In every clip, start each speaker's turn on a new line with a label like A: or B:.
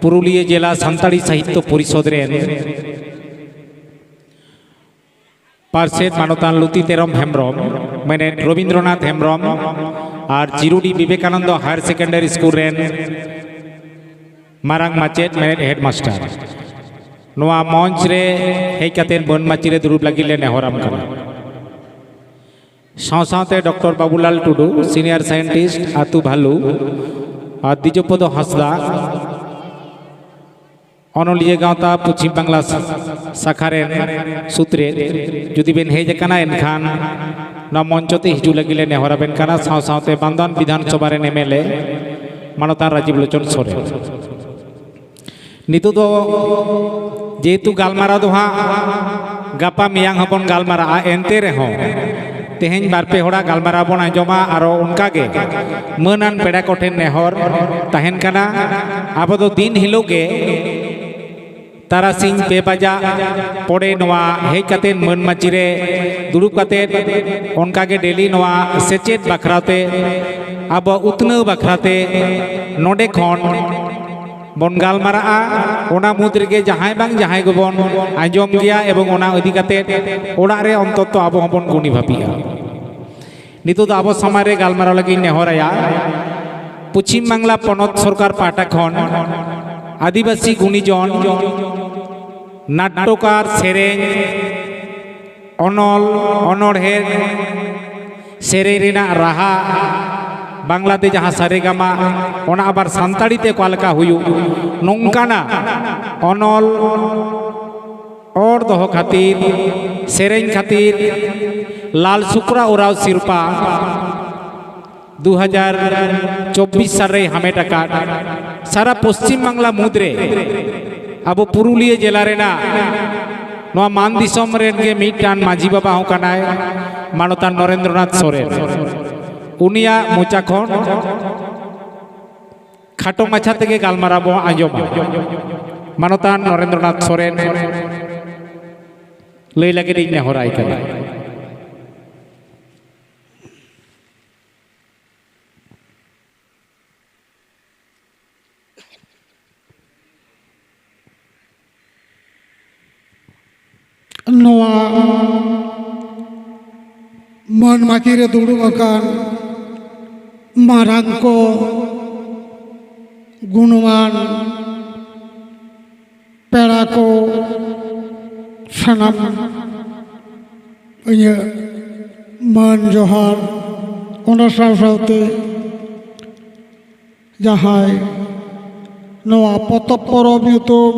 A: पुरुलिया जिला सान्ताड़ी साहित्य परिषद पार्षद मानतान लुती तेरम हेम्ब्रम मैंने रवींद्रनाथ हेम्ब्रम और जिरुडी विवेकानंद हायर सेकेंडरी स्कूल मारांग माचेद मैंने हेडमास्टर नोआ मंच रे हेकते बन माची रे दुरुब लगी ले नेहराम करा सावसावते doctor Babulal Tudu senior scientist आतु भालू और द्विजपद हांसदा अनलिया गाँवता पश्चिम बांगला शाखारे सूत्रे जुदी बेन हेजना एनखान ना मंचते हिजू लगी ले नेहरा बेन काना सावसावते बांदन विधानसभा रे एमएलए मानतान राजीव लोचन सोरेन नितो दो जेतु गालमारा दो हाँ गापा मियांग हबन गालमारा एनते रहो तेहें बारपे होड़ा गालमारा बन आंजमा आरो उनका गे मनान पेड़ा कोठेन नेहर तहेन काना आबो दो दिन हिलोगे तारा सिंह पे बाजा पड़े नवा हेज काते मन माचिरे दुरुब काते उनका गे डेली नवा सेचेत बखराते अब उतनौ बखराते नोडे खन बन गालमारा ओना मुद्रे के जहां बांग जहां गबन आंजम गया एवं ओना इदी काते ओड़ा रे अंतत आबो हबन गुणी भाबिया नितो द आबो समाज रे गालमारा लगी नेहराया पश्चिम बांगला पनत सरकार पाटा खन आदिवासी गुणीजन नाट्यकार सेरें अनल अनड़हे सेरें रेना राहा बांगलाते जहाँ सारेगामा ओना आबार सान्ताड़ी ते कोलका हुयु नोंकाना अनल और दोहो खातिर सेरें खातिर लाल शुक्रा उराव सिरपा 2024 साल रे हामेट आकाद सारा पश्चिम बांगला मुद्रे अब पुरुलिया जिला रेना नोआ मान दिसोम रेन गे मिटान माझी बाबा हो कनाय मानतान नरेंद्रनाथ सोरेन उनिया मोचा खन खाटो माछा तेगे गालमारा बो आंजमा मानतान नरेंद्रनाथ सोरेन लई लगे दी नेहराय कना
B: नोआ मन माची रे दुड़ुब अकान मारांग को गुणवान पेड़ा को सनम ये मन जोहार ओना सावते जहाय नोआ पतब परब यूट्यूब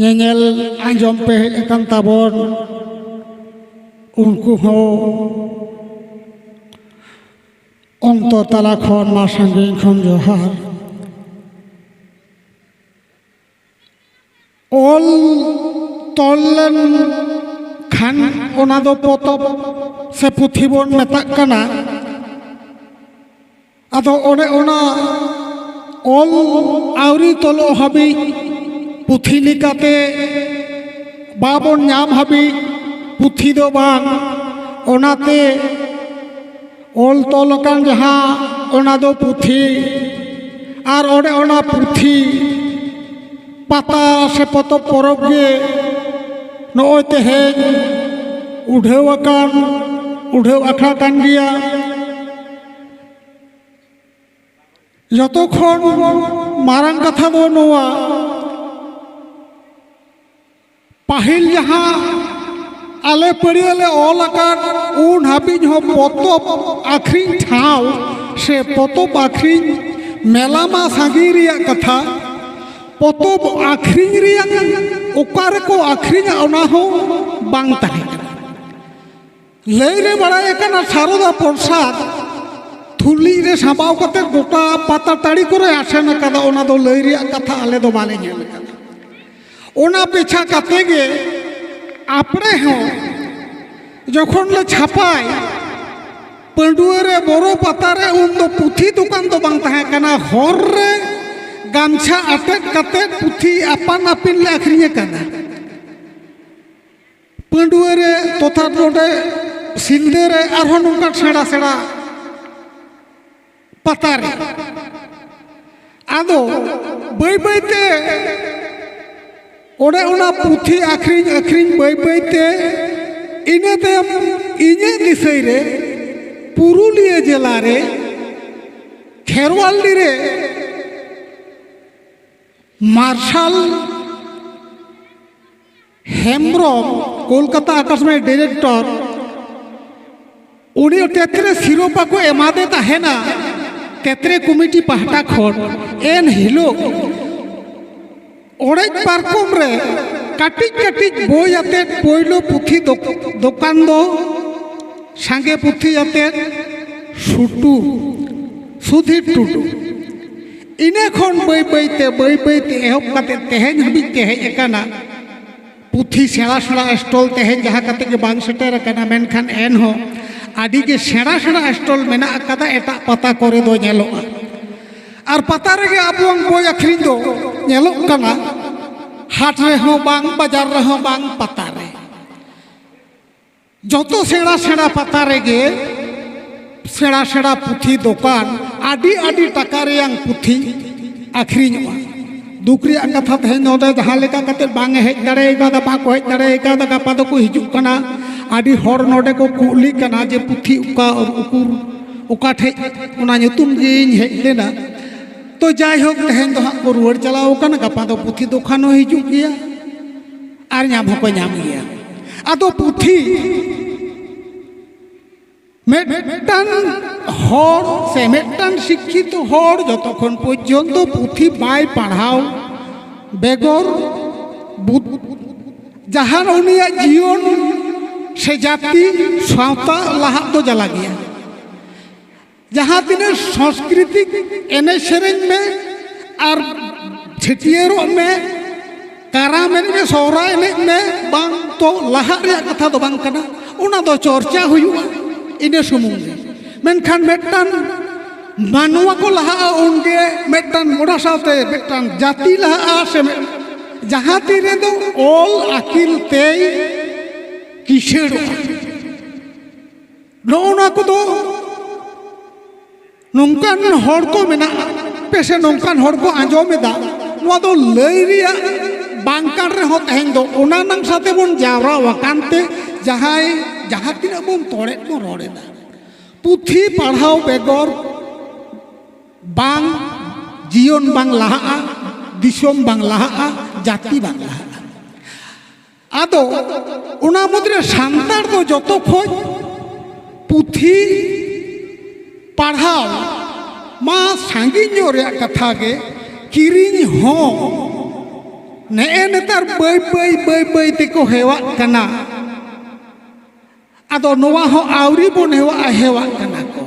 B: नेल आंजम पे एकान ताबन उनको हो अंत तला खन मा संगे खन जोहार ऑल तोलन खान ओना दो पतब से पुथी बन मेताक कना आदो ओने ओना ऑल आवरी तलो हबी पुथी लिकाते बाबन नाम हबी पुथी दो बांग ओनाते ओल तोलकान जहाँ ओना दो पुथी आर ओने ओना पुथी पाता से पतो परब गे नोय तेहेज उढ़ेव आखड़ा कान गिया जतोखन मारांग कथा दो नोआ पाहिल जहाँ आले पड़ियाले ऑल आकार उन हाबिज हो पतब आखरिन ठाव से पतब आखरिन मेला मा सागी रिया कथा पतब आखरिन रिया ओकारे को आखरिन ओना हो बांग ताहे लई रे बड़ाय कना सारदा प्रसाद थुली रे साबाव कते गोटा पाता ताड़ी करे आसेन कदा ओना दो लई रिया कथा आले दो बाले नेल कदा ओना पेछा काते गे आपड़े हों जखन ले छापाय पंडुए रे बड़ो पातारे उन दो पुथी दुकान तो बांग ताहे कना हर रे गामछा अटेट कते पुथी आपान आपिन ले आखरिए कना पंडुए रे तथा नोडे सिलदे रे आरहों नोंका सेड़ा सेड़ा पातारे ᱟᱫᱚ ᱵᱟᱹᱭ ᱵᱟᱹᱭᱛᱮ ᱚᱱᱮ ᱚᱱᱟ ᱯᱩᱛᱷᱤ ᱟᱹᱠᱷᱨᱤᱧ ᱵᱟᱹᱭ ᱵᱟᱹᱭᱛᱮ ᱤᱱᱟᱹ ᱛᱟᱭᱚᱢ ᱤᱧᱟᱹᱜ ᱫᱤᱥᱟᱹᱭ ᱨᱮ पुरुलिया जिला रे खेरवाली रे मार्शल हेम्ब्रम कोलकाता आकाशवाणी डायरेक्टर उनी तेतरे सिरोपा को एमादे ताहेना तेतरे कमिटी पाहटा खन एन हिलो ओड़े पार्कम रे काटिक काटिक बोई आते पोइलो पुथी दुकान दो सांगे पुथी आते सुटू सुधी टुटू इने खन बई बईते एहब काते तेहेन हबी तेहेज एकाना पुथी सेड़ा सेड़ा स्टॉल तेहेन जहाँ काते के बांग सेटर एकाना मेनखान एन हो आदि के सेड़ा सेड़ा स्टॉल मेना अकादा एटा पता करे दो नेलोगा और पता रेगे आबुआंग बोई आखरिन दो नेलोग काना हाट रे हो बांग बाजार रे हो बांग पता रे जतो सेड़ा सेड़ा पता रेगे सेड़ा सेड़ा पुथी दुकान आदि आदि टाका रेयां पुथी आखरिनोगा दुकरी कथा तेहेन नोदे जहाँ लेका काते बांग हेज दाड़ेगा दा बाको हेज दाड़ेगा दा गापा दो को हिजुग कना आदि हर नोडे को कुली कना जे पुथी उका और उकुर उका ठे उना nyutum जिन हेज लेना तो जाय होक तेहेन दो हां को रुवाड़ चलाओ कना गापा दो पुथी दुकान हो हिजुग गया आर ᱧᱟᱢ हको ᱧᱟᱢ गया आदो पुथी मेटान हर से मेटान शिक्षित हर जतक्षण पर्यन्त पुथी बाय पढ़ाओ बेगर जहाँ उनिया जीवन से जाति सावता लाहा तो जला गया जहाँ तिने सांस्कृतिक एने सेरेंग में और छेटियरों में काराम में सोहरा एने में बांग तो लाहा रे कथा दो बांग कना उना दो चर्चा हुआ इने सुमुंग मेनखान मेटान मानवा को लहा उनके मेटान मोड़ा साथे मेटान जाति लहा से जहाँ तीरे दो ऑल अकिल ते किसेड़ो नौना को दो नौकान हर को मेना पेशे नौकान हर को आंजो में दा नवा दो लैरिया बांकार रे हो तेहेन दो ओना नंग साथे बोन जावरा वकानते जहाँ तीना बोन तोड़े को रोड़े दा पुथी पढ़ाओ बेगर बांग जीवन बांग लाहा दिसोम बांग लाहा जाति बांग लाहा आदो उना मुद्रे सांतार दो जतो खोज पुथी पढ़ाओ मा सांगिño रे कथा के किरिñ हो ने नेतार बई तेको हेवा कना आदो नोवा हो आवरी बोन हेवा कना को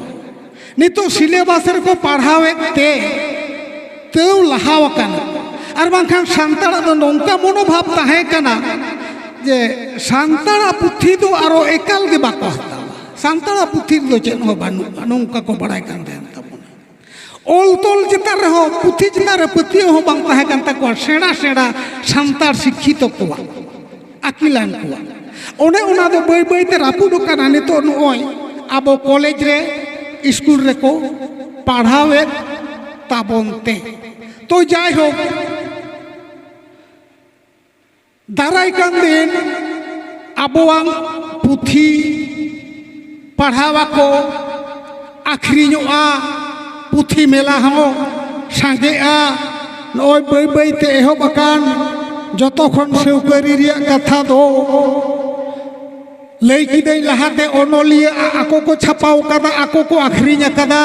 B: नितो सिलेबास रे को पढ़ावे ते लहाव कना और बांखान सांताड़ा दो नोंका मनोभाव ताहे कना जे सांताड़ा पुथी दो आरो एकाल गे बाको हतावा सांताड़ा पुथी दो चेन हो बानु नोंका को बड़ाय कान देन तबोना ओल तोल चिता रे हो पुथी चिता रे पतियो हो बांग ताहे कान तको सेड़ा सेड़ा सांताड़ शिक्षित कोवा अकिलान कोवा ओने उना दो बई बई ते रापुड काना नितो नोय आबो कॉलेज रे स्कूल रे को पढ़ावे ताबनते तो जाय हो दाराय कान दिन आबोआं पुथी पढ़ावा को आखरिñoa पुथी मेला हो सांगेआ नोय बई बई ते एहब आकान जतक्षण सेवकारि रिया कथा दो लई किदै लहाते ओनोलिया आको को छापाव कदा आको को आखरिñ कदा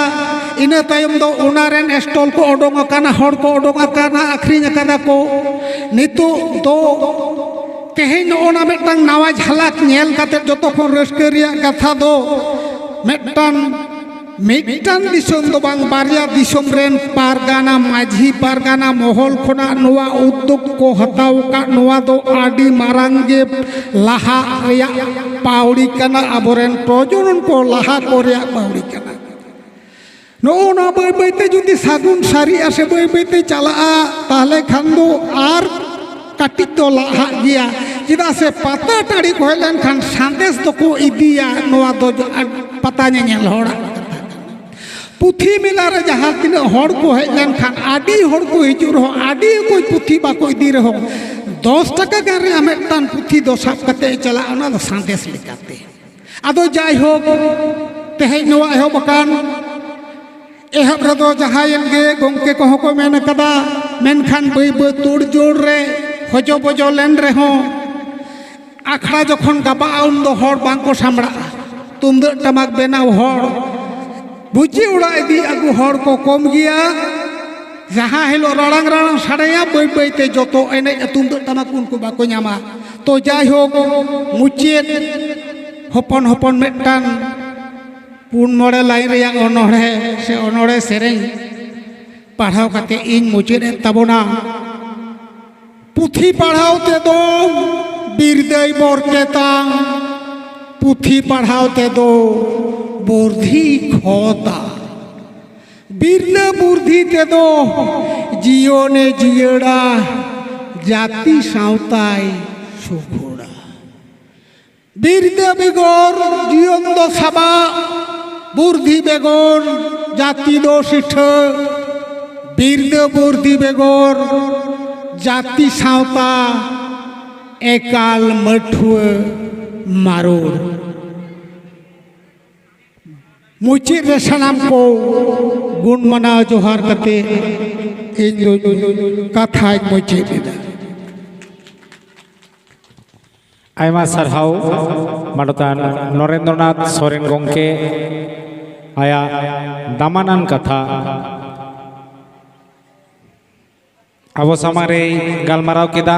B: इना तायम दो उनारेन स्टॉल को ओडोंग काना हर को ओडोंग काना आखरिñ कदा को नितो दो तेहेन ओना मेटांग नावा झलक नेल काते जतक्षण रस्के रिया कथा दो मेटान दिसोम दो बांग बारिया दिसोम रेन पारगाना माझी पारगाना महल खोना नोवा उद्योग को हताव का नोवा दो आडी मारांगे लाहा रिया पावड़ी कना आबोरेन प्रजनन को लाहा को रिया पावड़ी कना नोना बई बईते जुदी सागुन सारी आसे बई बईते चला ताहले खान दो आर काटिक दो लाहा गिया चिदा से पता टाड़ी को हेलन खान संदेश दो को इदिया नोवा दो पता नेल होड़ा पुथी मेला रे जहाँ तीन हड़ को हेज लेन खान आडी हड़ को हिजू रहो आडी कोई पुथी बाको इदी रहो 10 टका गान रे मिदटान पुथी दो साब कते चला ओना दो सांदेश लेकाते आदो जाय हो तेहेज नवा एहब अकान एहब रदो जहायन गे गोंके को को मेन कदा मेनखान बई बई तोड़ जोड़ रे हजो बजो लेन रे हो आखड़ा जखन गाबा उन दो हड़ बांको सामड़ा तुमदो टमाक बेनाव हड़ बुझी उड़ा इदी अगु हड़ को कम गया जहाँ हेलो राड़ांग राड़ांग साड़ेया बई बई ते जोतो एने तुमदो टमाक उनको बाको न्यामा तो जाय हो मुचेत हपन हपन मिदटान पुन मोड़े लाइन रियांग अनोड़े से अनोड़े सेरें पढ़ाओ कते इन मुचेत तबोना पुथी पढ़ाओ ते दो बिरदय बरकेतां पुथी पढ़ाओ ते दो बुर्धी खोता बिरले बुर्धी ते दो जियोने जियड़ा जाति सावताय सुखोड़ा बिरदे बेगोर जियन दो सबा बुर्धी बेगोर जाति दो सिठ बिरदे बुर्धी बेगोर जाति सावता एकाल मठुए मारोड़ मुची रेशनाम को गुण मना जोहार करते इन कथा मुची दिदा
A: आयमा सरहाव मानोतान नरेंद्रनाथ सोरेन गोंके आया दामानान कथा अब समारे गालमाराव केदा